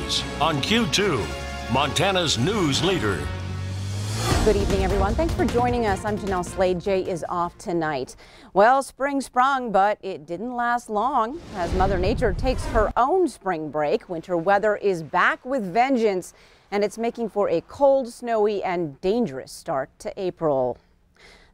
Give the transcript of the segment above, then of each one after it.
News on Q2, Montana's news leader. Good evening, everyone. Thanks for joining us. I'm Janelle Slade. Jay is off tonight. Well, spring sprung, but it didn't last long. As Mother Nature takes her own spring break, winter weather is back with vengeance, and it's making for a cold, snowy, and dangerous start to April.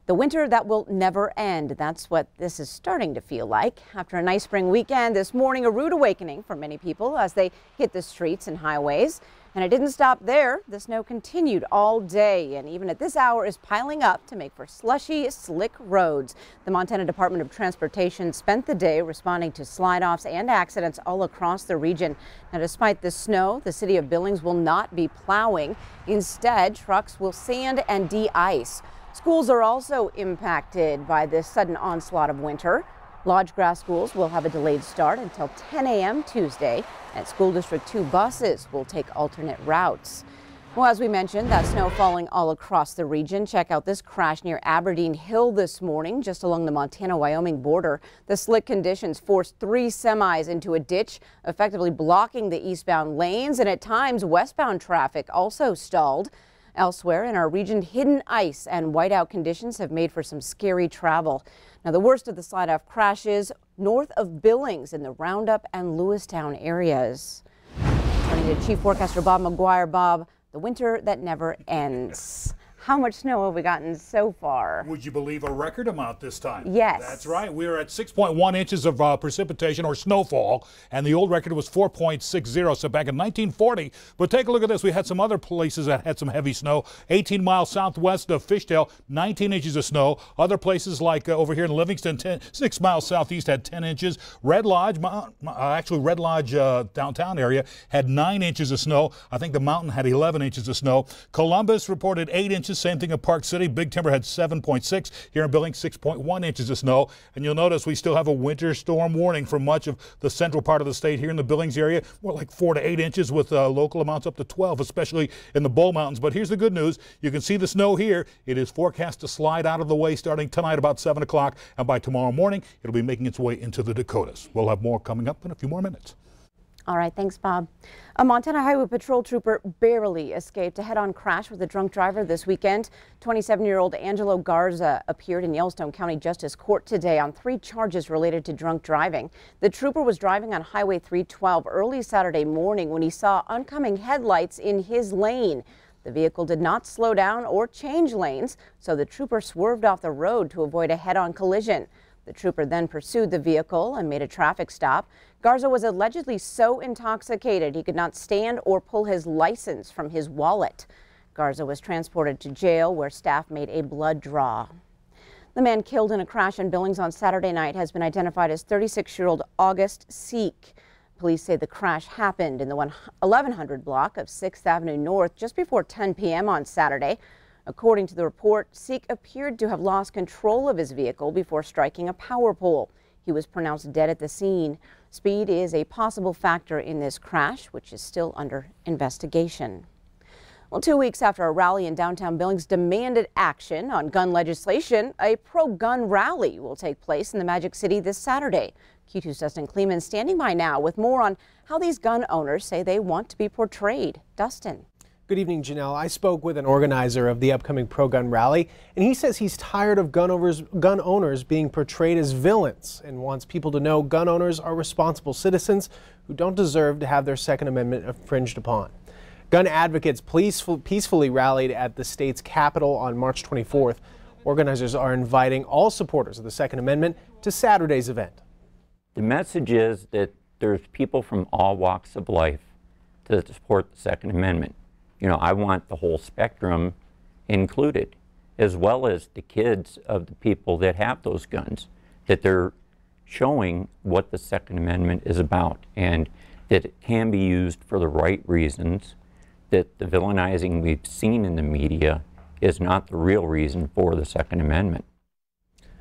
The winter that will never end. That's what this is starting to feel like. After a nice spring weekend this morning, a rude awakening for many people as they hit the streets and highways. And it didn't stop there. The snow continued all day, and even at this hour is piling up to make for slushy, slick roads. The Montana Department of Transportation spent the day responding to slide-offs and accidents all across the region. Now, despite the snow, the city of Billings will not be plowing. Instead, trucks will sand and de-ice. Schools are also impacted by this sudden onslaught of winter. Lodge Grass schools will have a delayed start until 10 a.m. Tuesday, and School District 2 buses will take alternate routes. Well, as we mentioned, that snow falling all across the region. Check out this crash near Aberdeen Hill this morning, just along the Montana-Wyoming border. The slick conditions forced 3 semis into a ditch, effectively blocking the eastbound lanes, and at times westbound traffic also stalled. Elsewhere in our region, hidden ice and whiteout conditions have made for some scary travel. Now, the worst of the slide-off crashes north of Billings in the Roundup and Lewistown areas. Turning to Chief Forecaster Bob McGuire. Bob, the winter that never ends. How much snow have we gotten so far? Would you believe a record amount this time? Yes. That's right. We are at 6.1 inches of precipitation or snowfall, and the old record was 4.60, so back in 1940. But take a look at this. We had some other places that had some heavy snow. 18 miles southwest of Fishtail, 19 inches of snow. Other places like over here in Livingston, 6 miles southeast had 10 inches. Red Lodge, Red Lodge downtown area had 9 inches of snow. I think the mountain had 11 inches of snow. Columbus reported 8 inches. Same thing in Park City. Big Timber had 7.6. Here in Billings, 6.1 inches of snow. And you'll notice we still have a winter storm warning for much of the central part of the state. Here in the Billings area, more like 4 to 8 inches with local amounts up to 12, especially in the Bull Mountains. But here's the good news. You can see the snow here. It is forecast to slide out of the way starting tonight about 7 o'clock. And by tomorrow morning, it'll be making its way into the Dakotas. We'll have more coming up in a few more minutes. All right, thanks, Bob. A Montana Highway Patrol trooper barely escaped a head-on crash with a drunk driver this weekend. 27-year-old Angelo Garza appeared in Yellowstone County Justice Court today on 3 charges related to drunk driving. The trooper was driving on Highway 312 early Saturday morning when he saw oncoming headlights in his lane. The vehicle did not slow down or change lanes, so the trooper swerved off the road to avoid a head-on collision. The trooper then pursued the vehicle and made a traffic stop. Garza was allegedly so intoxicated he could not stand or pull his license from his wallet. Garza was transported to jail where staff made a blood draw. The man killed in a crash in Billings on Saturday night has been identified as 36-year-old August Seek. Police say the crash happened in the 1100 block of 6th Avenue North just before 10 p.m. on Saturday. According to the report, Seek appeared to have lost control of his vehicle before striking a power pole. He was pronounced dead at the scene. Speed is a possible factor in this crash, which is still under investigation. Well, 2 weeks after a rally in downtown Billings demanded action on gun legislation, a pro-gun rally will take place in the Magic City this Saturday. Q2's Dustin Kleeman standing by now with more on how these gun owners say they want to be portrayed. Dustin. Good evening, Janelle. I spoke with an organizer of the upcoming pro-gun rally, and he says he's tired of gun owners being portrayed as villains and wants people to know gun owners are responsible citizens who don't deserve to have their Second Amendment infringed upon. Gun advocates peacefully rallied at the state's Capitol on March 24th. Organizers are inviting all supporters of the Second Amendment to Saturday's event. The message is that there's people from all walks of life to support the Second Amendment. You know, I want the whole spectrum included, as well as the kids of the people that have those guns, that they're showing what the Second Amendment is about and that it can be used for the right reasons, that the villainizing we've seen in the media is not the real reason for the Second Amendment.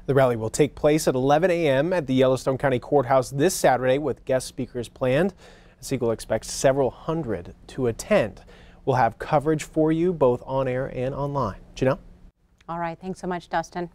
The rally will take place at 11 a.m. at the Yellowstone County Courthouse this Saturday with guest speakers planned. Siegel expects several hundred to attend. We'll have coverage for you both on air and online. Janelle? All right, thanks so much, Dustin.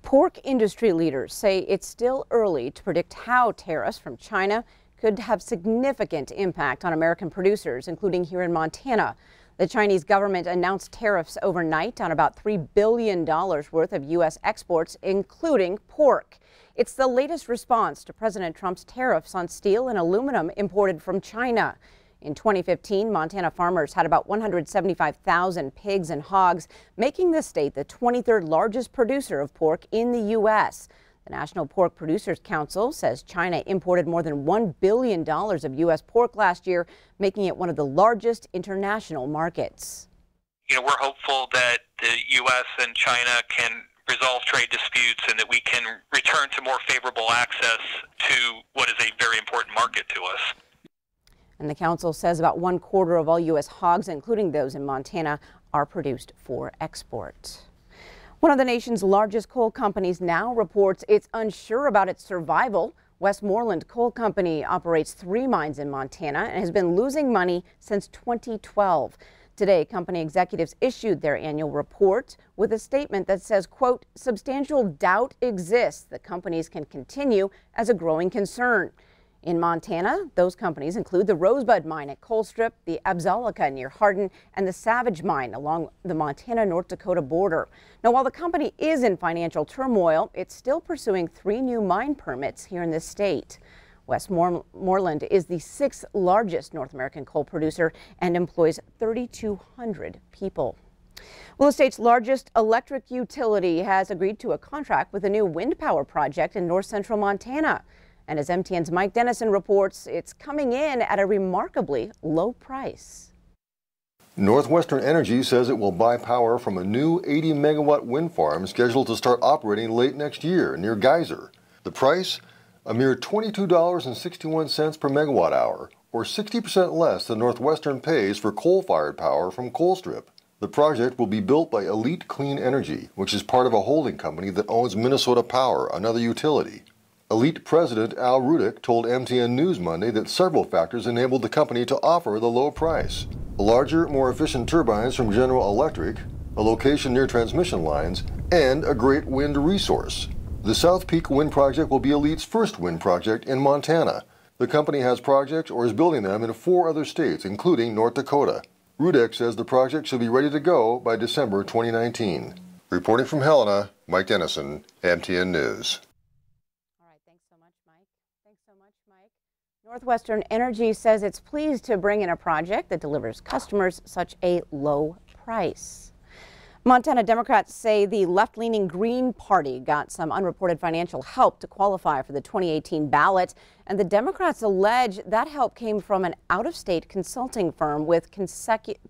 Pork industry leaders say it's still early to predict how tariffs from China could could have significant impact on American producers, including here in Montana. The Chinese government announced tariffs overnight on about $3 billion worth of U.S. exports, including pork. It's the latest response to President Trump's tariffs on steel and aluminum imported from China. In 2015, Montana farmers had about 175,000 pigs and hogs, making the state the 23rd largest producer of pork in the U.S. The National Pork Producers Council says China imported more than $1 billion of U.S. pork last year, making it one of the largest international markets. We're hopeful that the U.S. and China can resolve trade disputes and that we can return to more favorable access to what is a very important market to us. And the council says about 1/4 of all U.S. hogs, including those in Montana, are produced for export. One of the nation's largest coal companies now reports it's unsure about its survival. Westmoreland Coal Company operates 3 mines in Montana and has been losing money since 2012. Today, company executives issued their annual report with a statement that says, quote, substantial doubt exists that companies can continue as a growing concern. In Montana, those companies include the Rosebud Mine at Colstrip, the Absalica near Hardin, and the Savage Mine along the Montana-North Dakota border. Now, while the company is in financial turmoil, it's still pursuing 3 new mine permits here in the state. Westmoreland is the 6th largest North American coal producer and employs 3,200 people. Well, the state's largest electric utility has agreed to a contract with a new wind power project in north central Montana. And as MTN's Mike Dennison reports, it's coming in at a remarkably low price. Northwestern Energy says it will buy power from a new 80-megawatt wind farm scheduled to start operating late next year near Geyser. The price? A mere $22.61 per megawatt hour, or 60% less than Northwestern pays for coal-fired power from Colstrip. The project will be built by Elite Clean Energy, which is part of a holding company that owns Minnesota Power, another utility. Elite President Al Rudick told MTN News Monday that several factors enabled the company to offer the low price. Larger, more efficient turbines from General Electric, a location near transmission lines, and a great wind resource. The South Peak Wind Project will be Elite's first wind project in Montana. The company has projects or is building them in 4 other states, including North Dakota. Rudick says the project should be ready to go by December 2019. Reporting from Helena, Mike Dennison, MTN News. Northwestern Energy says it's pleased to bring in a project that delivers customers such a low price. Montana Democrats say the left-leaning Green Party got some unreported financial help to qualify for the 2018 ballot, and the Democrats allege that help came from an out-of-state consulting firm with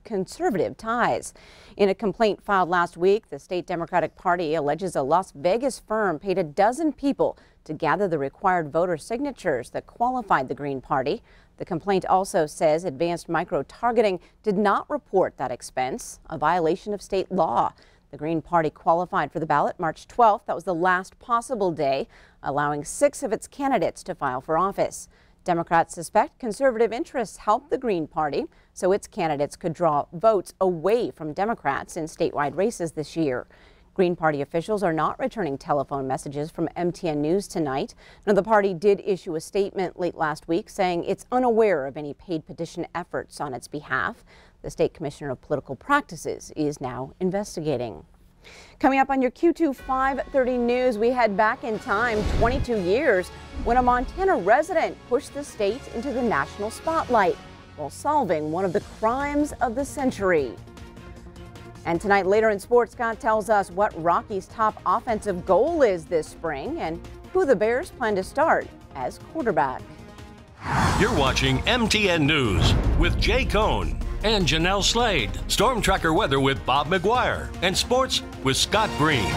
conservative ties. In a complaint filed last week, the state Democratic Party alleges a Las Vegas firm paid a dozen people to gather the required voter signatures that qualified the Green Party. The complaint also says advanced micro-targeting did not report that expense, a violation of state law. The Green Party qualified for the ballot March 12th. That was the last possible day, allowing 6 of its candidates to file for office. Democrats suspect conservative interests helped the Green Party so its candidates could draw votes away from Democrats in statewide races this year. Green Party officials are not returning telephone messages from MTN News tonight. Now, the party did issue a statement late last week saying it's unaware of any paid petition efforts on its behalf. The State Commissioner of Political Practices is now investigating. Coming up on your Q2 530 News, we head back in time 22 years when a Montana resident pushed the state into the national spotlight while solving one of the crimes of the century. And tonight, later in sports, Scott tells us what Rocky's top offensive goal is this spring and who the Bears plan to start as quarterback. You're watching MTN News with Jay Cohn and Janelle Slade. Storm Tracker weather with Bob McGuire and sports with Scott Green.